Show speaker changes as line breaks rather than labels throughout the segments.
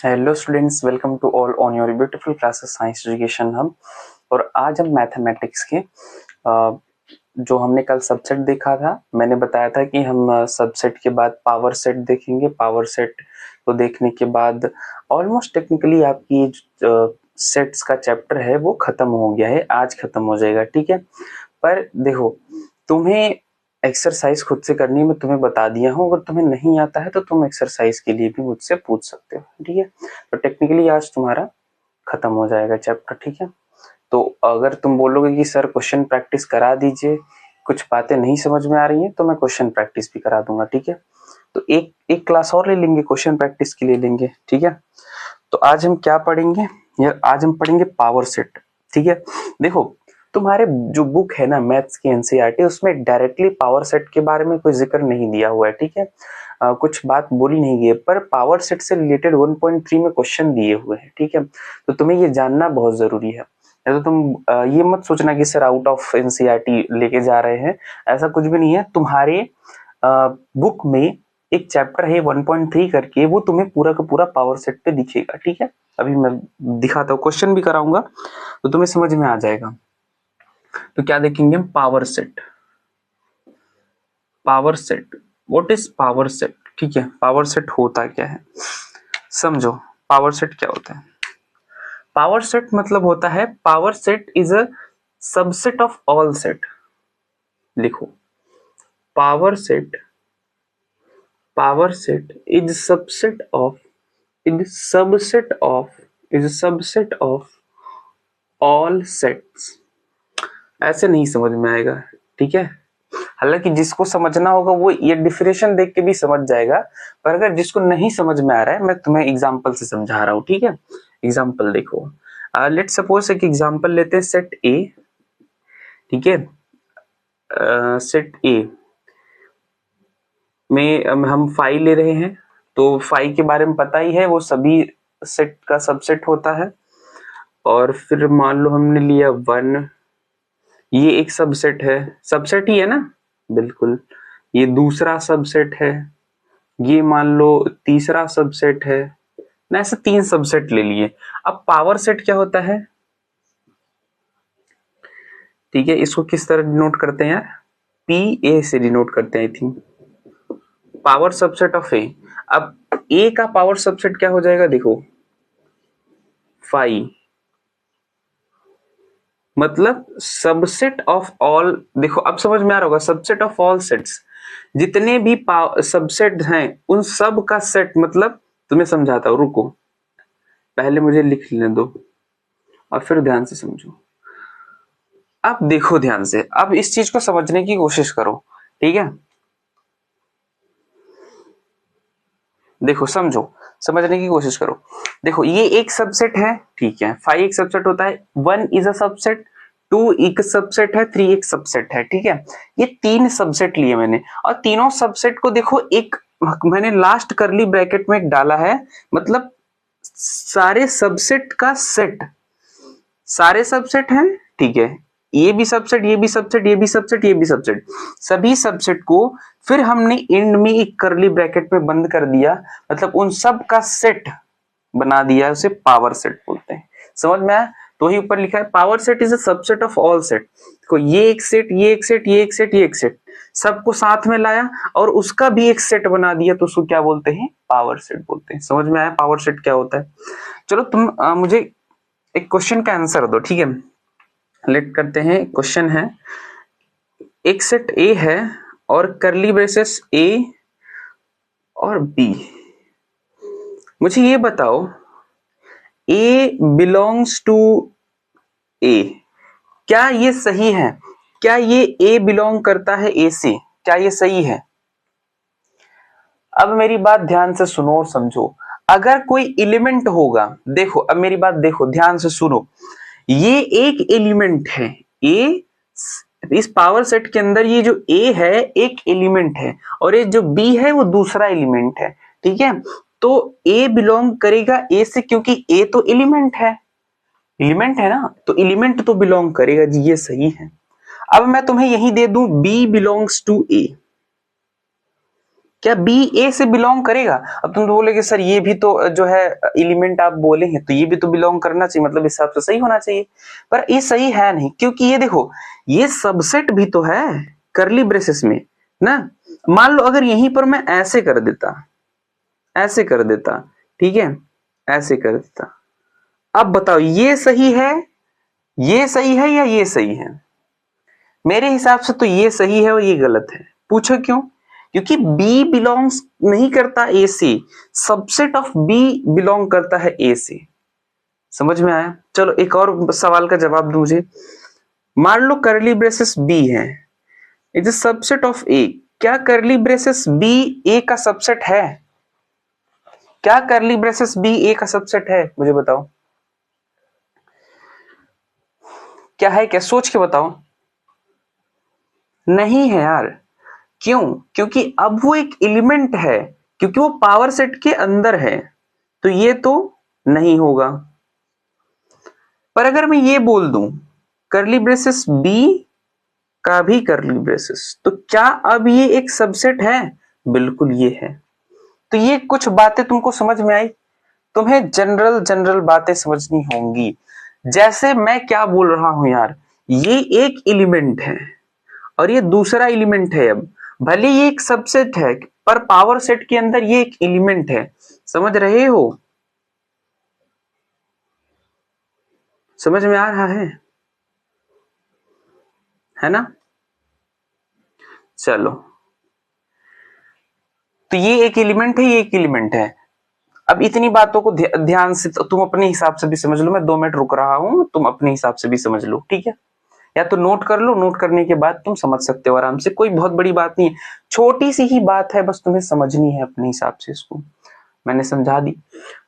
Hello students, welcome to all on your beautiful classes science education hub. और आज हम mathematics के जो हमने कल सबसेट देखा था, मैंने बताया था कि हम सबसेट के बाद पावर सेट देखेंगे। पावर सेट को देखने के बाद ऑलमोस्ट टेक्निकली आपकी सेट्स का चैप्टर है वो खत्म हो गया है, आज खत्म हो जाएगा, ठीक है। पर देखो, तुम्हें एक्सरसाइज खुद से करनी मैं तुम्हें बता दिया हूँ। अगर तुम्हें नहीं आता है तो तुम एक्सरसाइज के लिए भी मुझसे पूछ सकते हो, ठीक है। तो टेक्निकली आज तुम्हारा खत्म हो जाएगा चैप्टर, ठीक है। तो अगर तुम बोलोगे कि सर क्वेश्चन प्रैक्टिस करा दीजिए, कुछ बातें नहीं समझ में आ रही हैं, तो मैं क्वेश्चन प्रैक्टिस भी करा दूंगा, ठीक है। तो एक क्लास और ले लेंगे, क्वेश्चन प्रैक्टिस के लिए लेंगे, ठीक है। तो आज हम क्या पढ़ेंगे यार? आज हम पढ़ेंगे पावर सेट, ठीक है। देखो, तुम्हारे जो बुक है ना मैथ्स की एनसीईआरटी, उसमें डायरेक्टली पावर सेट के बारे में कोई जिक्र नहीं दिया हुआ है, ठीक है। कुछ बात बोली नहीं गई है, पर पावर सेट से रिलेटेड 1.3 में क्वेश्चन दिए हुए हैं, ठीक है। तो तुम्हें ये जानना बहुत जरूरी है। तो तुम ये मत सोचना कि सर आउट ऑफ एनसीईआरटी लेके जा रहे हैं, ऐसा कुछ भी नहीं है। तुम्हारे बुक में एक चैप्टर है 1.3 करके, वो तुम्हें पूरा का पूरा पावर सेट पे दिखेगा, ठीक है। अभी मैं दिखाता हूँ, क्वेश्चन भी कराऊंगा तो तुम्हें समझ में आ जाएगा। तो क्या देखेंगे हम? Power set. Power set, what is power set, ठीक है। पावर सेट होता क्या है समझो। पावर सेट क्या होता है? पावर सेट मतलब होता है, power set is a subset of all set. लिखो, power set, power set is subset of, is subset of, is subset of all sets. ऐसे नहीं समझ में आएगा, ठीक है। हालांकि जिसको समझना होगा वो ये डिफिनेशन देख के भी समझ जाएगा, पर अगर जिसको नहीं समझ में आ रहा है, मैं तुम्हें एग्जांपल से समझा रहा हूँ, ठीक है। एग्जांपल देखो, लेट सपोज एक एग्जांपल लेते हैं, सेट ए, ठीक है। सेट ए में हम फाई ले रहे हैं, तो फाई के बारे में पता ही है, वो सभी सेट का सबसेट होता है। और फिर मान लो हमने लिया 1, ये एक सबसेट है, सबसेट ही है ना, बिल्कुल। ये दूसरा सबसेट है, ये मान लो तीसरा सबसेट है ना, ऐसे 3 सबसेट ले लिए। अब पावर सेट क्या होता है, ठीक है। इसको किस तरह डिनोट करते हैं यार? पी ए से डिनोट करते हैं, I think, power subset of A. अब ए का पावर सबसेट क्या हो जाएगा? देखो, 5, मतलब सबसेट ऑफ ऑल। देखो अब समझ में आ रहा होगा, सबसेट ऑफ ऑल सेट्स, जितने भी सबसेट हैं उन सब का सेट, मतलब तुम्हें समझाता हूं, रुको पहले मुझे लिख लेने दो और फिर ध्यान से समझो। अब देखो ध्यान से, अब इस चीज को समझने की कोशिश करो, ठीक है। देखो समझो, समझने की कोशिश करो। देखो ये एक सबसेट है, ठीक है, 5 एक सबसेट होता है, 1 इज अ सबसेट, 2 एक सबसेट है, 3 एक सबसेट है, ठीक है। ये 3 सबसेट लिए मैंने, और तीनों सबसेट को देखो, एक मैंने लास्ट करली ब्रैकेट में एक डाला है, मतलब सारे सबसेट का सेट, सारे सबसेट हैं, ठीक है। ये भी सबसेट, ये भी सबसेट, ये भी सबसेट, ये भी सबसेट, सभी सबसेट को फिर हमने एंड में एक करली ब्रैकेट में बंद कर दिया, मतलब उन सब का सेट बना दिया, उसे पावर सेट बोलते हैं। समझ में आया? तो ही ऊपर लिखा है, power set is a subset of all set. देखो, ये एक सेट, ये एक सेट, ये एक सेट, ये एक सेट, सबको साथ में लाया और उसका भी एक सेट बना दिया, तो उसको क्या बोलते हैं? पावर सेट बोलते हैं। समझ में आया पावर सेट क्या होता है? चलो तुम मुझे एक क्वेश्चन का आंसर दो, ठीक है। लेट करते हैं, क्वेश्चन है, एक सेट ए है और करली ब्रेसेस ए और बी। मुझे ये बताओ, ए बिलोंग्स टू ए, क्या ये सही है? क्या ये ए बिलोंग करता है ए से? क्या ये सही है? अब मेरी बात ध्यान से सुनो और समझो। अगर कोई एलिमेंट होगा, देखो अब मेरी बात देखो, ध्यान से सुनो, ये एक एलिमेंट है, ए इस पावर सेट के अंदर, ये जो ए है एक एलिमेंट है, और ये जो बी है वो दूसरा एलिमेंट है, ठीक है। तो ए बिलोंग करेगा ए से, क्योंकि ए तो एलिमेंट है, एलिमेंट है ना, तो एलिमेंट तो बिलोंग करेगा जी, ये सही है। अब मैं तुम्हें यही दे दूं, बी बिलोंग्स टू ए, क्या बी ए से बिलोंग करेगा? अब तुम तो बोलोगे सर ये भी तो जो है एलिमेंट आप बोले हैं तो ये भी तो बिलोंग करना चाहिए, मतलब इस हिसाब से सही होना चाहिए, पर ये सही है नहीं, क्योंकि ये देखो ये सबसेट भी तो है करली ब्रेसेस में ना। मान लो अगर यहीं पर मैं ऐसे कर देता, ऐसे कर देता, ठीक है, ऐसे कर देता, अब बताओ ये सही है, ये सही है या ये सही है? मेरे हिसाब से तो ये सही है और ये गलत है। पूछो क्यों? क्योंकि B बिलोंग्स नहीं करता A से, सबसेट ऑफ B बिलोंग करता है A से। समझ में आया? चलो एक और सवाल का जवाब दो मुझे। मान लो करली ब्रेसेस B है, it is subset of A। क्या करली ब्रेसेस B A का सबसेट है? क्या करली ब्रेसेस B A का सबसेट है? मुझे बताओ, क्या है? क्या सोच के बताओ। नहीं है यार। क्यों? क्योंकि अब वो एक एलिमेंट है, क्योंकि वो पावर सेट के अंदर है, तो ये तो नहीं होगा। पर अगर मैं ये बोल दूं करली ब्रेसेस बी का भी करली ब्रेसेस, तो क्या अब ये एक सबसेट है? बिल्कुल ये है। तो ये कुछ बातें तुमको समझ में आई? तुम्हें जनरल जनरल बातें समझनी होंगी। जैसे मैं क्या बोल रहा हूं यार, ये एक एलिमेंट है और ये दूसरा एलिमेंट है। अब भले ये एक सबसेट है पर पावर सेट के अंदर ये एक एलिमेंट है। समझ रहे हो? समझ में आ रहा है ना? चलो, तो ये एक एलिमेंट है, ये एक एलिमेंट है। अब इतनी बातों को ध्यान से तुम अपने हिसाब से भी समझ लो। मैं 2 मिनट रुक रहा हूं, तुम अपने हिसाब से भी समझ लो, ठीक है? या तो नोट कर लो, नोट करने के बाद तुम समझ सकते हो आराम से। कोई बहुत बड़ी बात नहीं है, छोटी सी ही बात है, बस तुम्हें समझनी है अपने हिसाब से। इसको मैंने समझा दी।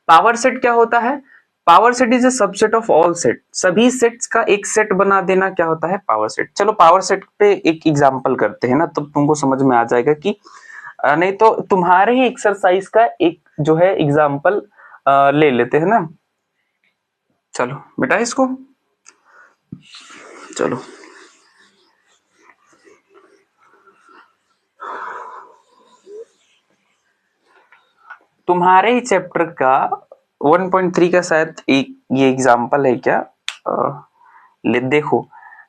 पावर सेट क्या होता है? Power set is a subset of all set. सभी सेट्स का एक सेट बना देना क्या होता है? Power set. चलो पावर सेट पे एक एग्जांपल करते हैं ना, तो तुमको समझ में आ जाएगा कि नहीं तो तुम्हारे ही एक्सरसाइज का एक जो है एग्जांपल ले लेते हैं ना। चलो बेटा इसको, चलो तुम्हारे ही चैप्टर का 1.3 का शायद एक ये एग्जांपल है क्या? ले देखो,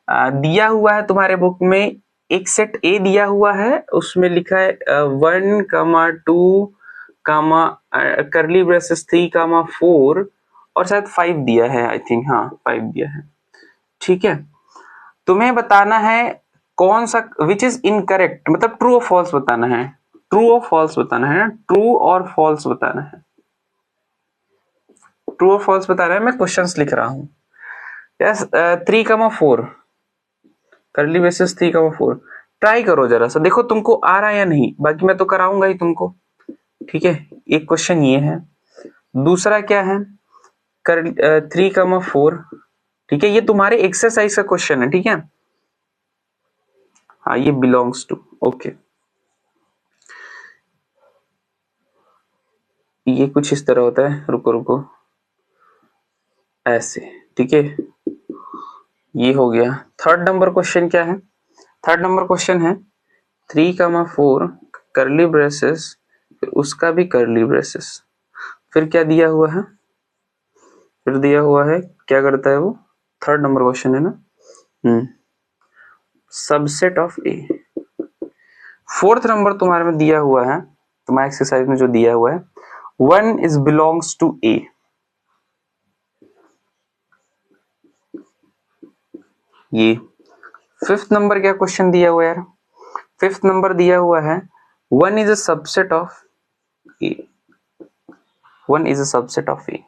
दिया हुआ है तुम्हारे बुक में एक सेट ए दिया हुआ है, उसमें लिखा है 1, 2, करली ब्रेसेस 3, 4 और शायद 5 दिया है। आई थिंक हाँ 5 दिया है। ठीक है, तुम्हें बताना है कौन सा विच इज इनकरेक्ट, मतलब ट्रू और फॉल्स बताना है। ट्रू और फॉल्स बताना है ना, ट्रू और फॉल्स बताना है। ट्रू और फॉल्स बताना है। मैं क्वेश्चंस लिख रहा हूं। यस 3, 4 करली ब्रेसेस 3, 4 ट्राई करो जरा सा, देखो तुमको आ रहा है या नहीं। बाकी मैं तो कराऊंगा ही तुमको। ठीक है, एक क्वेश्चन ये है। दूसरा क्या है? कर 3, 4। ठीक है, ये तुम्हारे एक्सरसाइज का क्वेश्चन है। ठीक है, हाँ ये बिलोंग्स टू। ओके, ये कुछ इस तरह होता है। रुको रुको, ऐसे। ठीक है, ये हो गया। थर्ड नंबर क्वेश्चन क्या है? थर्ड नंबर क्वेश्चन है 3, 4 करली ब्रेसेस, फिर उसका भी करली ब्रेसेस, फिर क्या दिया हुआ है? फिर दिया हुआ है क्या करता है वो? थर्ड नंबर क्वेश्चन है ना, subset of A. Fourth number तुम्हारे में दिया हुआ है, तुम्हारे एक्सरसाइज में जो दिया हुआ है 1 इज बिलोंग्स टू ए। ये फिफ्थ नंबर क्या क्वेश्चन दिया हुआ है यार? फिफ्थ नंबर दिया हुआ है 1 is a subset of A. 1 is a subset of A.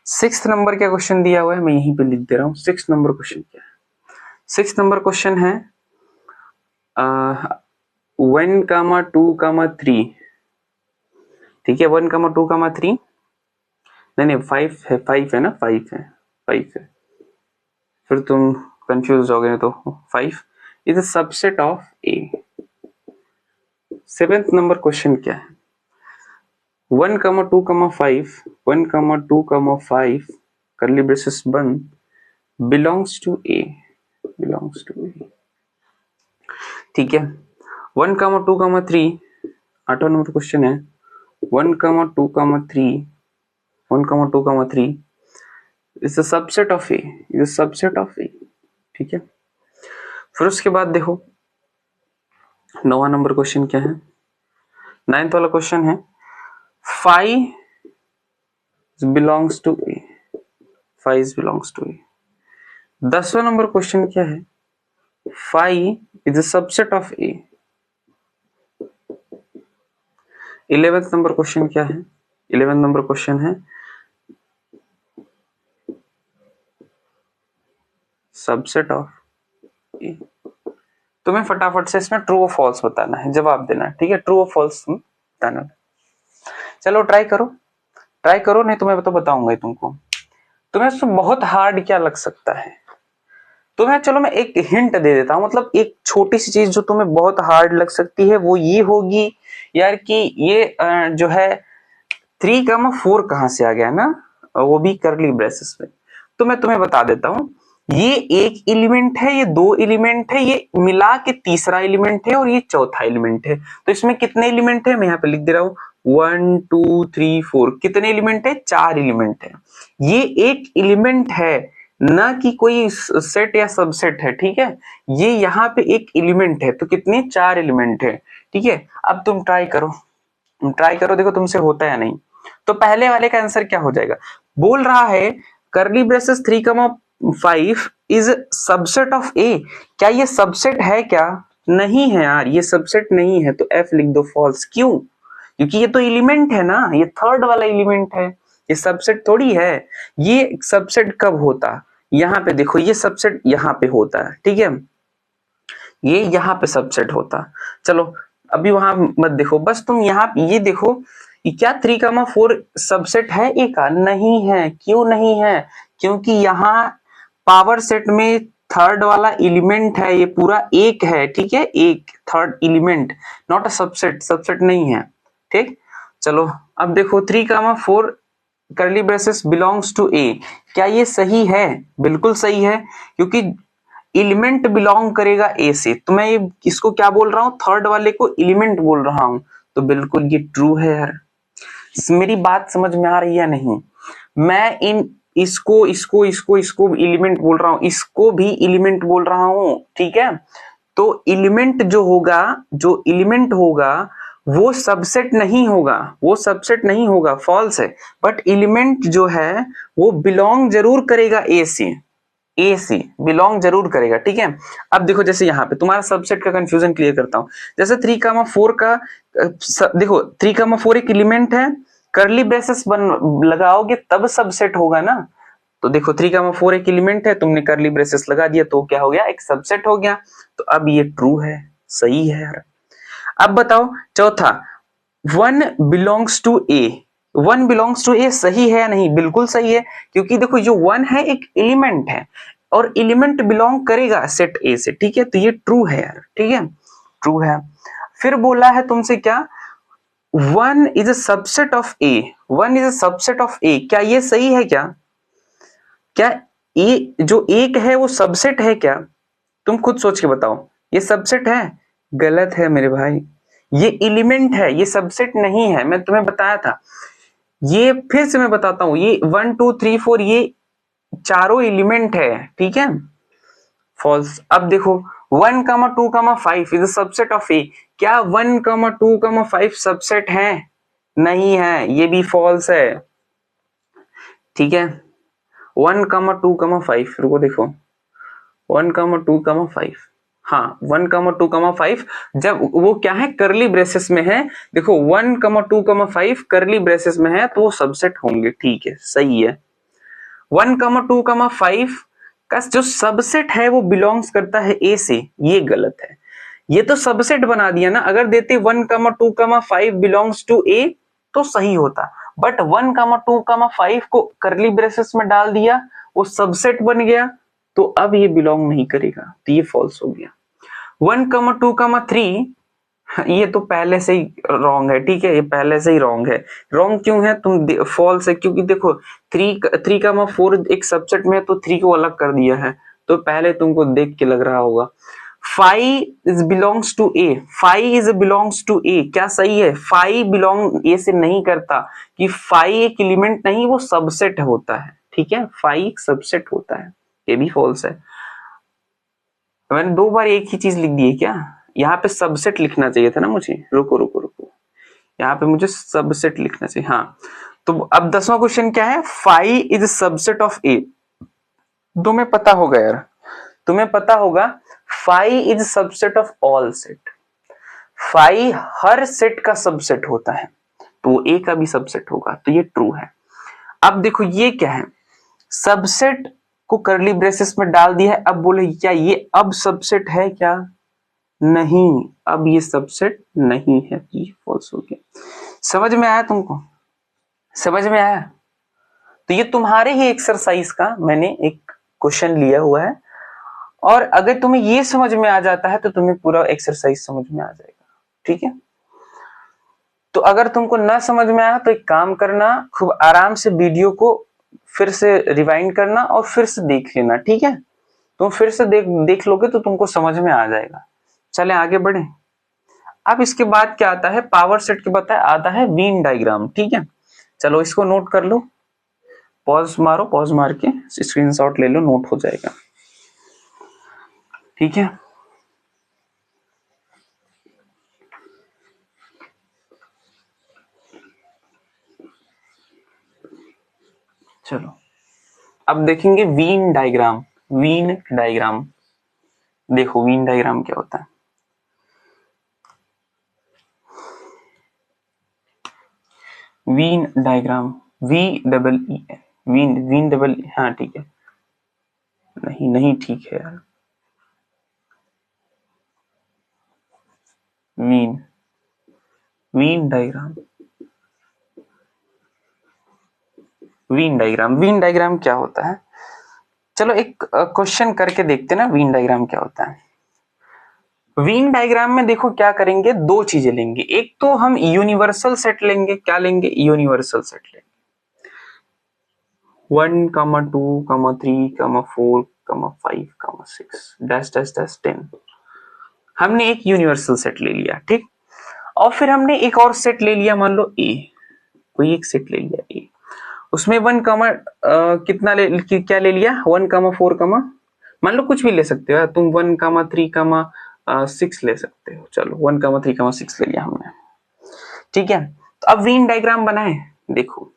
Sixth number क्या क्वेश्चन दिया हुआ है? मैं यहीं पे लिख दे रहा हूं। सिक्स्थ नंबर क्वेश्चन क्या है? सिक्स्थ नंबर क्वेश्चन है 1, 2, 3। ठीक है, 1, 2, 3। नहीं नहीं 5 है, 5 है ना, 5 है, 5 है। फिर तुम कंफ्यूज हो गए तो 5 is a subset of A. Seventh number question क्या है? 1, 2, 5 1, 2, 5 करली ब्रेसेस बंद belongs to A. Belongs to A. ठीक है, 1, 2, 3 8वां नंबर क्वेश्चन है 1, 2, 3 1, 2, 3 is a subset of A, is a subset of A. ठीक है, फिर उसके बाद देखो 9वां नंबर क्वेश्चन क्या है, 9th वाला क्वेश्चन है five belongs to A, five belongs to A. 10वां नंबर क्वेश्चन क्या है, five is a subset of A. 11th number question क्या है, 11th नंबर क्वेश्चन है सबसेट ऑफ ए। तुम्हें फटाफट से इसमें ट्रू और फॉल्स बताना है, जवाब देना है। ठीक है, ट्रू और फॉल्स तुम बताना। चलो ट्राई करो, ट्राई करो, नहीं तो मैं तो बताऊंगा ही तुमको। तुम्हें इसमें बहुत हार्ड क्या लग सकता है तुम्हें? चलो मैं एक हिंट दे देता हूं, मतलब एक छोटी सी चीज जो तुम्हें बहुत हार्ड लग सकती है वो ये होगी यार कि ये जो है 3,4 कहां से आ गया ना, वो भी करली ब्रेसेस में। तो मैं तुम्हें बता देता हूं, ये एक एलिमेंट है, ये दो एलिमेंट है, ये मिला के तीसरा एलिमेंट है और ये चौथा एलिमेंट है। तो इसमें कितने एलिमेंट है, मैं यहाँ पे लिख दे रहा हूं 1 2 3 4। कितने एलिमेंट है, 4 एलिमेंट है। ये एक एलिमेंट है, ना कि कोई सेट या सबसेट है। ठीक है, ये यहाँ पे एक एलिमेंट है, तो कितने, 4 एलिमेंट है। ठीक है, अब तुम ट्राई करो, ट्राई करो, देखो तुमसे होता है या नहीं। तो पहले वाले का आंसर क्या हो जाएगा, बोल रहा है curly braces 3,5 is subset of A. क्या ये सबसेट है क्या, नहीं है यार, ये सबसेट नहीं है, तो एफ लिख दो फॉल्स। क्यों, क्योंकि ये तो एलिमेंट है ना, ये थर्ड वाला एलिमेंट है, ये सबसेट थोड़ी है। ये सबसेट कब होता, यहाँ पे देखो, ये सबसेट यहाँ पे होता है। ठीक है, ये यहाँ पे सबसेट होता। चलो अभी वहां मत देखो, बस तुम यहाँ ये देखो कि क्या 3,4 सबसेट है ए का, नहीं है। क्यों नहीं है, क्योंकि यहाँ पावर सेट में थर्ड वाला एलिमेंट है, ये पूरा एक है। ठीक है, एक third element, not a subset, subset नहीं है। ठीक, चलो अब देखो 3,4 करली ब्रेसेस बिलोंग्स टू ए, क्या ये सही है, बिल्कुल सही है, क्योंकि एलिमेंट बिलोंग करेगा ए से। तो मैं इसको क्या बोल रहा हूं, थर्ड वाले को एलिमेंट बोल रहा हूं, तो बिल्कुल ये ट्रू है यार। मेरी बात समझ में आ रही है नहीं, मैं इन इसको एलिमेंट बोल रहा हूं, इसको भी एलिमेंट बोल रहा हूं। ठीक है, तो एलिमेंट जो होगा, जो एलिमेंट होगा वो सबसेट नहीं होगा, वो सबसेट नहीं होगा, फॉल्स है। बट एलिमेंट जो है वो बिलोंग जरूर करेगा ए से, ए सी बिलोंग जरूर करेगा। ठीक है, अब देखो जैसे यहाँ पे तुम्हारा सबसेट का कंफ्यूजन क्लियर करता हूं। जैसे 3,4 का देखो 3,4 एक एलिमेंट है, करली ब्रेसेस लगाओगे तब सबसेट होगा ना। तो देखो 3,4 एक एलिमेंट है, तुमने करली ब्रेसेस लगा दिया तो क्या हो गया, एक सबसेट हो गया। तो अब ये ट्रू है, सही है यार। अब बताओ चौथा, 1 belongs to A, 1 belongs to A सही है या नहीं, बिल्कुल सही है, क्योंकि देखो जो 1 है एक एलिमेंट है और एलिमेंट बिलोंग करेगा सेट ए से। ठीक है, तो ये ट्रू है यार। ठीक है, ट्रू है। फिर बोला है तुमसे क्या, 1 is a subset of A, 1 is a subset of A, क्या ये सही है क्या, क्या ए जो एक है वो सबसेट है क्या, तुम खुद सोच के बताओ, ये सबसेट है, गलत है मेरे भाई, ये एलिमेंट है, ये सबसेट नहीं है। मैं तुम्हें बताया था, ये फिर से मैं बताता हूं, ये 1 2 3 4 ये चारों एलिमेंट है। ठीक है, फॉल्स। अब देखो 1, 2, 5 is a subset of A, क्या 1, 2, 5 सबसेट है, नहीं है, ये भी फॉल्स है। ठीक है, 1, 2, 5, रुको देखो 1, 2, 5, हाँ 1, 2, 5 जब वो क्या है, करली ब्रेसेस में है। देखो 1, 2, 5 करली ब्रेसेस में है तो वो सबसेट होंगे। ठीक है, सही है। 1, 2, 5 का जो सबसेट है वो बिलोंग्स करता है ए से, ये गलत है। ये तो सबसेट बना दिया ना, अगर देते 1, 2, 5 बिलोंग्स टू ए तो सही होता, बट 1, 2, 5 को करली ब्रेसेस में डाल दिया, वो सबसेट बन गया, तो अब ये बिलोंग नहीं करेगा, तो ये फॉल्स हो गया। 1, 2, 3 ये तो पहले से ही रॉन्ग है। ठीक है, ये पहले से ही रॉन्ग है। रॉन्ग क्यों है, तुम फॉल्स है, क्योंकि देखो 3,4 एक सबसेट में तो 3 को अलग कर दिया है, तो पहले तुमको देख के लग रहा होगा। Phi is belongs to A, phi is belongs to A, क्या सही है? फाई बिलोंग ए से नहीं करता, कि फाई एक एलिमेंट नहीं, वो सबसेट होता है, ठीक है, फाई एक सबसेट होता है, ये भी फॉल्स है। मैंने 2 बार एक ही चीज लिख दी है क्या? यहाँ पे सबसेट लिखना चाहिए था ना मुझे, रुको रुको रुको, यहाँ पे मुझे सबसेट लिखना चाहिए। हाँ, तो अब 10वां क्वेश्चन क्या है? Phi is subset of A. तुम्हें पता होगा यार, तुम्हें पता होगा phi is subset of all set, phi हर सेट का सबसेट होता है, तो ए का भी सबसेट होगा, तो ये ट्रू है। अब देखो ये क्या है, सबसेट को करली ब्रेसेस में डाल दिया है, अब बोले क्या ये अब सबसेट है क्या? नहीं, अब ये सबसेट नहीं है, ये फॉल्स हो गया। समझ में आया तुमको? समझ में आया? तो ये तुम्हारे ही एक्सरसाइज का मैंने एक क्वेश्चन लिया हुआ है, और अगर तुम्हें ये समझ में आ जाता है तो तुम्हें पूरा एक्सरसाइज समझ में आ जाएगा, ठीक है। तो अगर तुमको ना समझ में आया तो एक काम करना, खूब आराम से वीडियो को फिर से रिवाइंड करना और फिर से देख लेना, ठीक है। तुम फिर से देख लोगे तो तुमको समझ में आ जाएगा। चले आगे बढ़े। अब इसके बाद क्या आता है? पावर सेट के बाद आता है वेन डायग्राम, ठीक है। चलो इसको नोट कर लो, पॉज मारो, पॉज मार के स्क्रीनशॉट ले लो, नोट हो जाएगा, ठीक है। चलो अब देखेंगे वेन डायग्राम। वेन डायग्राम देखो, वेन डायग्राम क्या होता है? Venn diagram, V double E N, Venn, Venn double, हाँ ठीक है, नहीं नहीं ठीक है यार, Venn, Venn diagram, Venn diagram, Venn diagram क्या होता है? चलो एक क्वेश्चन करके देखते ना, वीन डायग्राम क्या होता है। वीन डायग्राम में देखो क्या करेंगे, 2 चीजें लेंगे, एक तो हम यूनिवर्सल सेट लेंगे, क्या लेंगे? यूनिवर्सल सेट लेंगे, 1, 2, 3, 4, 5, 6 डैश डैश डैश 10। हमने एक यूनिवर्सल सेट ले लिया, ठीक। और फिर हमने एक और सेट ले लिया, मान लो ए, कोई एक सेट ले लिया ए, उसमें 1, कितना क्या ले लिया? 1, 4, मान लो कुछ भी ले सकते हो तुम, 1, 3, 6 ले सकते हो। चलो 1, 3, 6 ले लिया हमने, ठीक है। तो अब वेन डायग्राम बनाए, देखो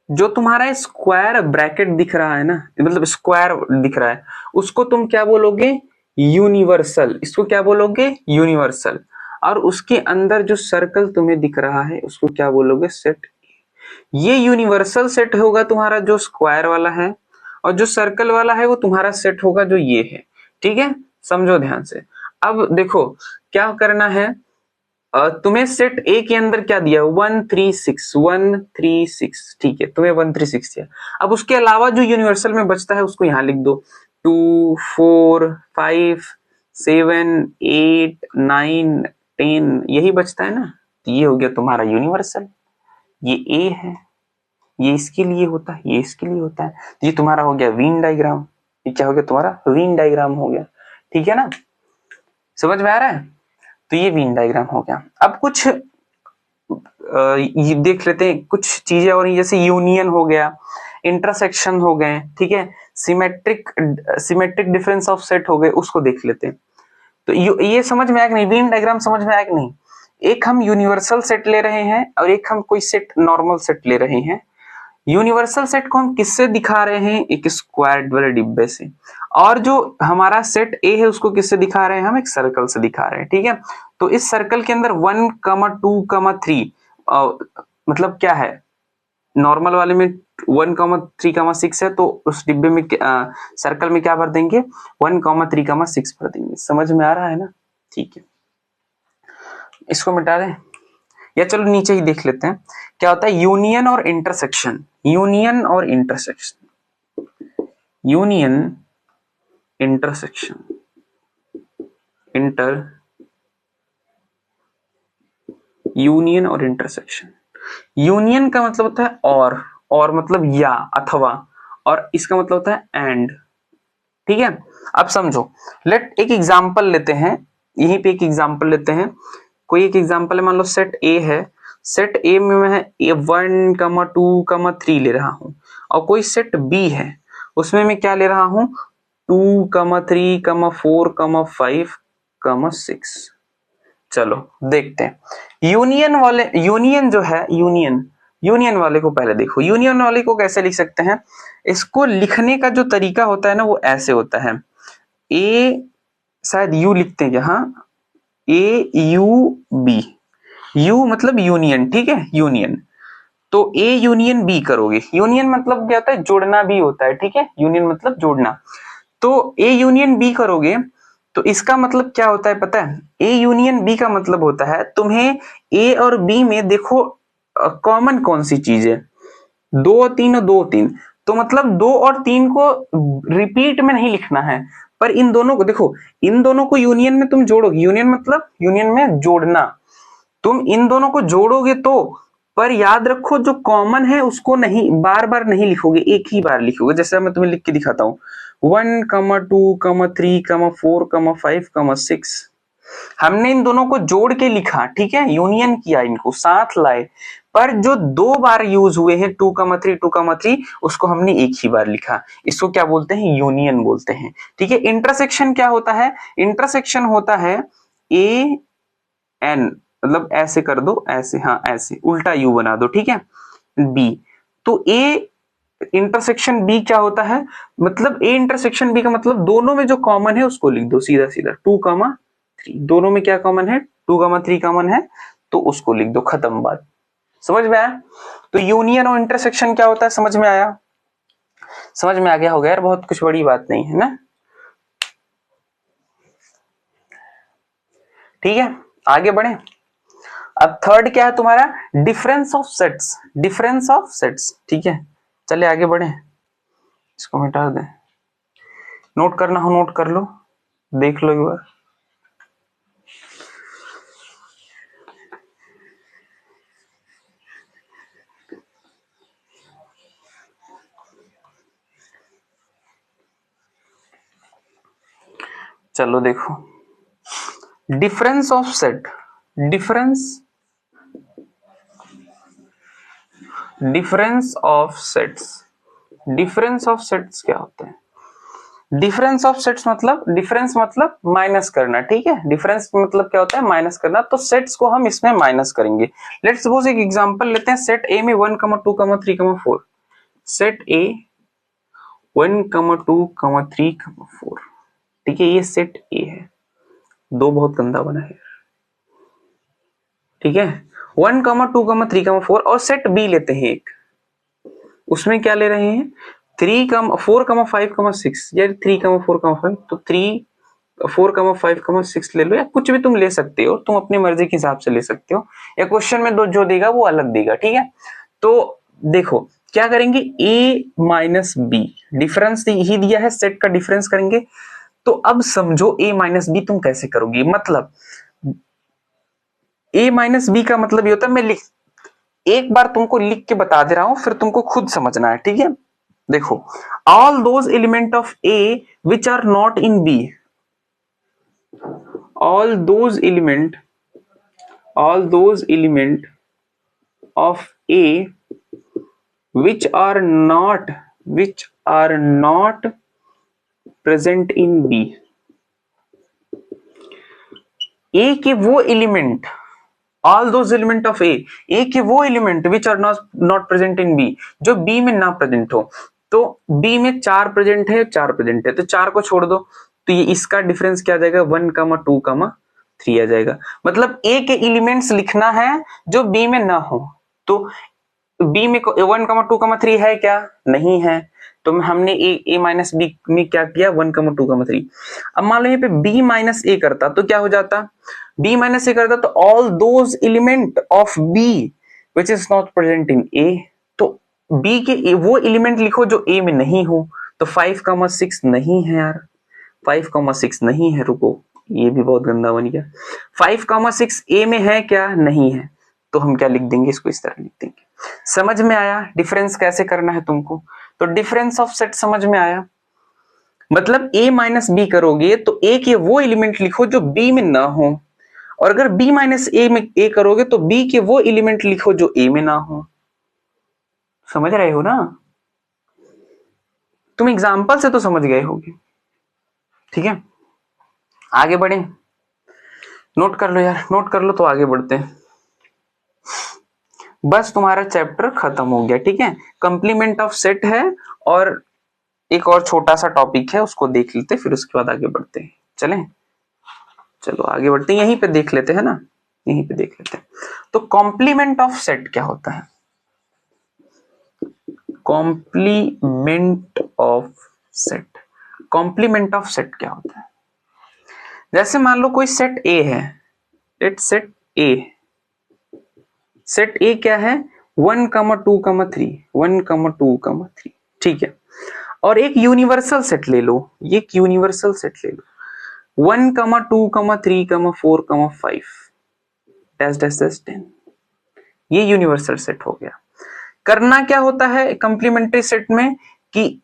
जो तुम्हारा स्क्वायर ब्रैकेट दिख रहा है ना, मतलब स्क्वायर दिख रहा है, उसको तुम क्या बोलोगे? यूनिवर्सल। इसको क्या बोलोगे? यूनिवर्सल। और उसके अंदर जो सर्कल तुम्हें दिख रहा है उसको क्या बोलोगे? सेट। ये यूनिवर्सल सेट होगा तुम्हारा जो स्क्वायर वाला है, और जो सर्कल वाला है वो तुम्हारा सेट होगा जो ये है, ठीक है। समझो ध्यान से। अब देखो क्या करना है, तुम्हें सेट ए के अंदर क्या दिया? 1, 3, 6, 1, 3, 6, ठीक है, तुम्हें 1, 3, 6 दिया। अब उसके अलावा जो यूनिवर्सल में बचता है उसको यहां लिख दो, 2, 4, 5, 7, 8, 9, 10, यही बचता है ना। तो ये हो गया तुम्हारा यूनिवर्सल, ये ए है, ये इसके लिए होता है, ये इसके लिए होता है, तो ये तुम्हारा हो गया वेन डायग्राम। ये क्या हो गया? तुम्हारा वेन डायग्राम हो गया, ठीक है ना। समझ में आ रहा है? तो ये वेन डायग्राम हो गया। अब कुछ ये देख लेते हैं कुछ चीजें, और जैसे यूनियन हो गया, इंटरसेक्शन हो गए, ठीक है, सिमेट्रिक डिफरेंस ऑफ सेट हो गए, उसको देख लेते हैं। तो ये समझ में आया कि नहीं? वेन डायग्राम समझ में आया कि नहीं? एक हम यूनिवर्सल सेट ले रहे हैं और एक हम कोई सेट नॉर्मल सेट ले रहे हैं। यूनिवर्सल सेट को हम किससे दिखा रहे हैं? एक स्क्वायर वाले डिब्बे से। और जो हमारा सेट ए है उसको किससे दिखा रहे हैं? हम एक सर्कल से दिखा रहे हैं, ठीक है। तो इस सर्कल के अंदर 1, 2, 3 मतलब क्या है? नॉर्मल वाले में 1, 3, 6 है, तो उस डिब्बे में सर्कल में क्या भर देंगे? 1, 3, 6 भर देंगे। समझ में आ रहा है ना? ठीक है, इसको मिटा दें, या चलो नीचे ही देख लेते हैं क्या होता है। यूनियन और इंटरसेक्शन, यूनियन और intersection, union, intersection, inter, union और इंटरसेक्शन। यूनियन का मतलब होता है और मतलब या, अथवा, और इसका मतलब होता है एंड, ठीक है, अब समझो, लेट एक एग्जांपल लेते हैं, यहीं पे एक एग्जांपल लेते हैं, कोई एक एग्जांपल है, मान लो सेट ए है, सेट ए में मैं 1, 2, 3 ले रहा हूं, और कोई सेट बी है, उसमें मैं क्या ले रहा हूं, 2, 3, 4, 5, 6। चलो देखते हैं यूनियन वाले, यूनियन जो है, यूनियन वाले को पहले देखो, यूनियन वाले को कैसे लिख सकते हैं, इसको लिखने का जो तरीका होता है ना वो ऐसे होता है, ए, शायद यू लिखते हैं यहाँ, ए यू बी, यू मतलब यूनियन, ठीक है, यूनियन, तो ए यूनियन बी करोगे, यूनियन मतलब क्या होता है, जोड़ना भी होता है, ठीक है, यूनियन मतलब जोड़ना, तो ए यूनियन बी करोगे तो इसका मतलब क्या होता है पता है, ए यूनियन बी का मतलब होता है तुम्हें ए और बी में देखो कॉमन कौन सी चीज है, 2 3 और 2 3, तो मतलब 2 और 3 को रिपीट में नहीं लिखना है, पर इन दोनों को देखो, इन दोनों को यूनियन में तुम जोड़ोगे, यूनियन मतलब यूनियन में जोड़ना, तुम इन दोनों को जोड़ोगे तो, पर याद रखो जो कॉमन है उसको नहीं बार बार नहीं लिखोगे, एक ही बार लिखोगे, जैसे मैं तुम्हें लिख के दिखाता हूं, 1, 2, 3, 4, 5, 6, हमने इन दोनों को जोड़ के लिखा, ठीक है, यूनियन किया, इनको साथ लाए, पर जो 2 बार यूज हुए हैं 2, 3, 2, 3, उसको हमने एक ही बार लिखा, इसको क्या बोलते हैं, यूनियन बोलते हैं, ठीक है। इंटरसेक्शन क्या होता है, इंटरसेक्शन होता है ए एन, मतलब ऐसे कर दो, ऐसे, हाँ ऐसे उल्टा यू बना दो, ठीक है, बी, तो ए इंटरसेक्शन बी क्या होता है, मतलब ए इंटरसेक्शन बी का मतलब दोनों में जो कॉमन है उसको लिख दो सीधा सीधा, 2, 3, दोनों में क्या कॉमन है, 2, 3 कॉमन है, तो उसको लिख दो, खत्म बात, समझ में आया। तो यूनियन और इंटरसेक्शन क्या होता है, समझ में आया, समझ में आ गया होगा यार, बहुत कुछ बड़ी बात नहीं है ना, ठीक है, आगे बढ़े। अब थर्ड क्या है तुम्हारा, difference of sets, difference of sets, ठीक है, चलिए आगे बढ़े, इसको मिटा दें, नोट करना हो नोट कर लो, देख लो एक बार, चलो देखो, difference of set, difference, difference of sets, difference of sets क्या होते हैं, डिफरेंस ऑफ सेट्स मतलब, डिफरेंस मतलब माइनस करना, ठीक है, डिफरेंस मतलब क्या होता है, माइनस करना, तो सेट्स को हम इसमें माइनस करेंगे। लेट्स सपोज एक एग्जांपल लेते हैं, सेट ए में 1, 2, 3, 4, सेट ए 1, 2, 3, 4, ठीक है, ये सेट ए है, दो बहुत गंदा बना है, ठीक है, 1, 2, 3, 4, और सेट बी लेते हैं एक, उसमें क्या ले रहे हैं, 3, 4, 5, 6, यार 3, 4, 5, तो 3, 4, 5, 6 ले लो, या कुछ भी तुम ले सकते हो, तुम अपनी मर्जी के हिसाब से ले सकते हो, या क्वेश्चन में दो जो देगा वो अलग देगा, ठीक है। तो देखो क्या करेंगे, a माइनस बी, डिफरेंस ही दिया है, सेट का डिफरेंस करेंगे, तो अब समझो a माइनस बी तुम कैसे करोगे, मतलब a माइनस बी का मतलब ये होता है, मैं लिख, एक बार तुमको लिख के बता दे रहा हूं, फिर तुमको खुद समझना है, ठीक है। देखो, all those element of a which are not in b, all those element, all those element of a which are not, which are not present in b, a के वो element, all those element of A के वो element which are not present in B, जो B में ना present हो, तो B में 4 प्रेजेंट है, 4 प्रेजेंट है, तो 4 को छोड़ दो, तो ये इसका डिफरेंस क्या आ जाएगा, 1, 2, 3 आ जाएगा, मतलब ए के एलिमेंट्स लिखना है जो बी में ना हो, तो बी में 1, 2, 3 है क्या, नहीं है, तो हमने ए माइनस बी में क्या किया, 1, 2, 3, अब मान लो यहाँ पे बी माइनस ए करता तो क्या हो जाता, बी माइनस ए करता तो all those element of B which is not present in A, तो बी के वो एलिमेंट लिखो जो ए में नहीं हो, तो 5, 6 नहीं है यार, 5, 6 नहीं है, रुको ये भी बहुत गंदा बन गया, 5, 6 ए में है क्या, नहीं है, तो हम क्या लिख देंगे, इसको इस तरह लिख देंगे। समझ में आया डिफरेंस कैसे करना है तुमको, तो डिफरेंस ऑफ सेट समझ में आया। मतलब a माइनस बी करोगे तो a के वो एलिमेंट लिखो जो b में ना हो, और अगर b माइनस a में a करोगे तो b के वो एलिमेंट लिखो जो a में ना हो। समझ रहे हो ना? तुम एग्जाम्पल से तो समझ गए होगे। ठीक है, आगे बढ़े। नोट कर लो यार, नोट कर लो तो आगे बढ़ते हैं। बस तुम्हारा चैप्टर खत्म हो गया। ठीक है, कंप्लीमेंट ऑफ सेट है और एक और छोटा सा टॉपिक है, उसको देख लेते फिर उसके बाद आगे बढ़ते हैं। चलें, चलो आगे बढ़ते हैं, यहीं पे देख लेते हैं ना, यहीं पे देख लेते हैं। तो कॉम्प्लीमेंट ऑफ सेट क्या होता है? Complement of set, complement of set क्या होता है? जैसे मान लो कोई सेट ए है, लेट्स सेट ए, सेट ए क्या है? 1, 2, 3, 1, 2, 3। ठीक है, और एक यूनिवर्सल सेट ले लो, ये एक यूनिवर्सल सेट ले लो, 1, 2, 3, 4, 5 डैश डैश डैश 10। ये यूनिवर्सल सेट हो गया। करना क्या होता है कंप्लीमेंट्री सेट में कि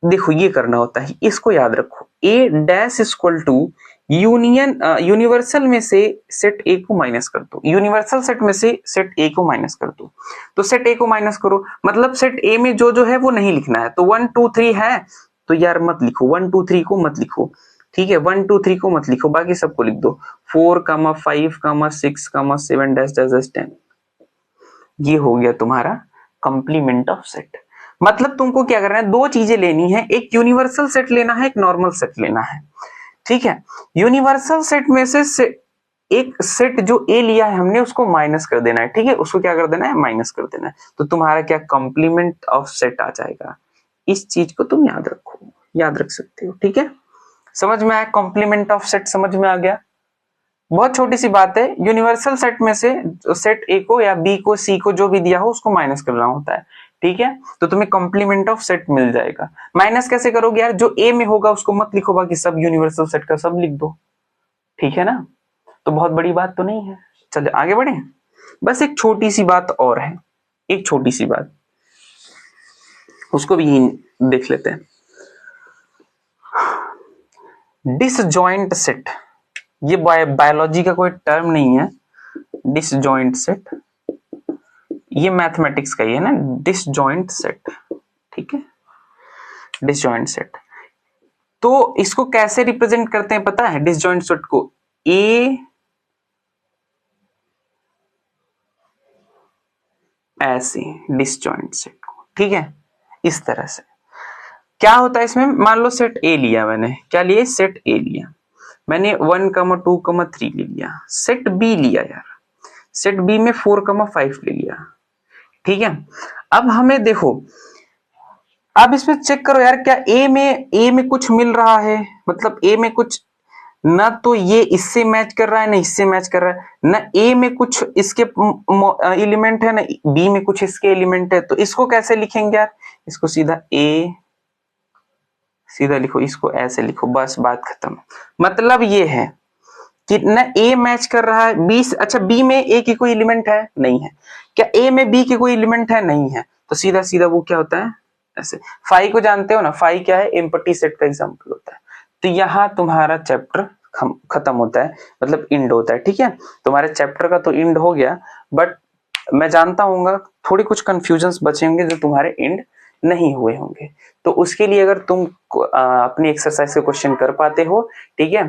देखो ये करना होता है, इसको याद रखो, A dash equal to union, universal में से सेट ए को माइनस कर दो, यूनिवर्सल सेट में से सेट ए को माइनस कर दो। तो सेट ए को माइनस करो, मतलब सेट ए में जो जो है वो नहीं लिखना है। तो 1, 2, 3 है तो यार मत लिखो, 1, 2, 3 को मत लिखो। ठीक है, 1, 2, 3 को मत लिखो, बाकी सबको लिख दो। 4, 5, 6, 7 डैश डैश डैश 10। ये हो गया तुम्हारा कंप्लीमेंट ऑफ सेट। मतलब तुमको क्या करना है, दो चीजें लेनी है, एक यूनिवर्सल सेट लेना है, एक नॉर्मल सेट लेना है। ठीक है, यूनिवर्सल सेट में से एक सेट जो ए लिया है हमने उसको माइनस कर देना है। ठीक है, उसको क्या कर देना है, माइनस कर देना है। तो तुम्हारा क्या कंप्लीमेंट ऑफ सेट आ जाएगा। इस चीज को तुम याद रखो, याद रख सकते हो। ठीक है, समझ में आया? कॉम्प्लीमेंट ऑफ सेट समझ में आ गया। बहुत छोटी सी बात है, यूनिवर्सल सेट में से सेट ए को या बी को सी को जो भी दिया हो उसको माइनस करना होता है। ठीक है, तो तुम्हें कॉम्प्लीमेंट ऑफ सेट मिल जाएगा। माइनस कैसे करोगे यार, जो ए में होगा उसको मत लिखो, बाकी सब यूनिवर्सल सेट का सब लिख दो। ठीक है ना, तो बहुत बड़ी बात तो नहीं है। चलो आगे बढ़े। बस एक छोटी सी बात और है, एक छोटी सी बात, उसको भी देख लेते हैं। डिसजॉइंट सेट, ये बायोलॉजी का कोई टर्म नहीं है। डिसजॉइंट सेट ये मैथमेटिक्स का ही है ना, डिसजॉइंट सेट। ठीक है, डिसजॉइंट सेट तो इसको कैसे रिप्रेजेंट करते हैं पता है? डिसजॉइंट सेट को ए ऐसे, डिसजॉइंट सेट को, ठीक है, इस तरह से। क्या होता है इसमें, मान लो सेट ए लिया मैंने, क्या लिए, सेट ए लिया मैंने, 1, 2, 3 ले लिया। सेट बी लिया यार, सेट बी में 4, 5 ले लिया। ठीक है, अब हमें देखो, अब इसमें चेक करो यार, क्या ए में कुछ मिल रहा है? मतलब ए में कुछ, ना तो ये इससे मैच कर रहा है ना इससे मैच कर रहा है, ना ए में कुछ इसके एलिमेंट है ना बी में कुछ इसके एलिमेंट है। तो इसको कैसे लिखेंगे यार, इसको सीधा ए सीधा लिखो, इसको ऐसे लिखो, बस बात खत्म। मतलब ये है कि न ए मैच कर रहा है बी। अच्छा, बी में ए की कोई एलिमेंट है? नहीं है। क्या ए में बी की कोई एलिमेंट है? नहीं है। तो सीधा सीधा वो क्या होता है, ऐसे। फाई को जानते हो ना, फाई क्या है, एम्प्टी सेट का एग्जांपल होता है। तो यहाँ तुम्हारा चैप्टर खत्म होता है, मतलब इंड होता है। ठीक है, तुम्हारे चैप्टर का तो इंड हो गया, बट मैं जानता हूँ थोड़ी कुछ कंफ्यूजन्स बचे होंगे जो तुम्हारे इंड नहीं हुए होंगे। तो उसके लिए अगर तुम अपनी एक्सरसाइज के क्वेश्चन कर पाते हो, ठीक है,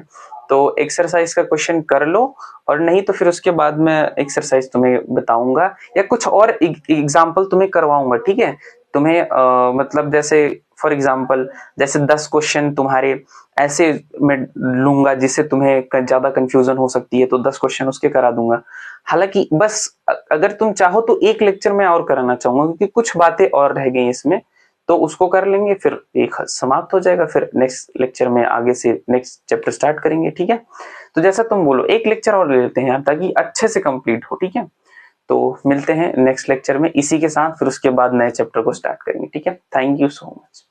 तो एक्सरसाइज का क्वेश्चन कर लो, और नहीं तो फिर उसके बाद मैं एक्सरसाइज तुम्हें बताऊंगा या कुछ और एग्जाम्पल तुम्हें करवाऊंगा। ठीक है, तुम्हें मतलब जैसे फॉर एग्जाम्पल जैसे 10 क्वेश्चन तुम्हारे ऐसे मैं लूंगा जिससे तुम्हें ज्यादा कंफ्यूजन हो सकती है, तो 10 क्वेश्चन उसके करा दूंगा। हालांकि बस अगर तुम चाहो तो एक लेक्चर में और कराना चाहूंगा, क्योंकि कुछ बातें और रह गई इसमें, तो उसको कर लेंगे, फिर एक समाप्त हो जाएगा, फिर नेक्स्ट लेक्चर में आगे से नेक्स्ट चैप्टर स्टार्ट करेंगे। ठीक है, तो जैसा तुम बोलो एक लेक्चर और ले लेते हैं ताकि अच्छे से कंप्लीट हो। ठीक है, तो मिलते हैं नेक्स्ट लेक्चर में इसी के साथ, फिर उसके बाद नए चैप्टर को स्टार्ट करेंगे। ठीक है, थैंक यू सो मच।